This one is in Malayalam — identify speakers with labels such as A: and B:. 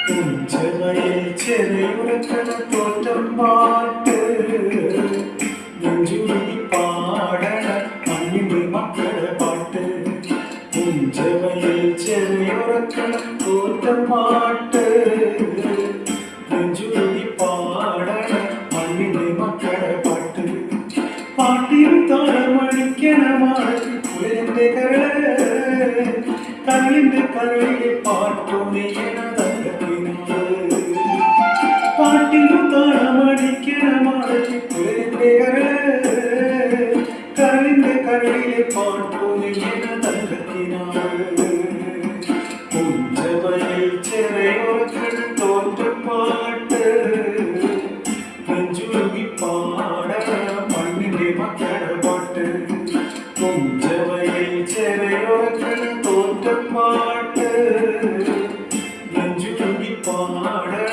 A: ചെവയിൽ ചെറിയുറക്കണ തോറ്റം പാട്ട് നെഞ്ചുരുകി പാടണ മണ്ണിന്റെ മക്കളുടെ പാട്ട് ചെവയിൽ ചെറിയുറക്കണ തോറ്റം പാട്ട് നെഞ്ചുരുകി പാടണ മണ്ണിന്റെ മക്കളുടെ പാട്ട് പാട്ടിൽ താളമണിക്കണമാണ് കുളിരന്റെ കരളിന്റെ കരളിലെ പാട്ടുണീയണതല്ല പാട്ടിൽ താളമണിക്കണമാണ് കുളിരന്റെ കരളിന്റെ കരളിലെ പാട്ടുണീയണതല്ല പുഞ്ചവയിൽ ചെറിയോർക്കണ തോറ്റപ്പാട്ട് നെഞ്ചുരുകി പാടണ മണ്ണിന്റെ മക്കളുടെ പാട്ട് പുഞ്ചവയിൽ ചെറിയോർക്കണ തോറ്റപ്പാട്ട് നെഞ്ചുരുകി പാടണ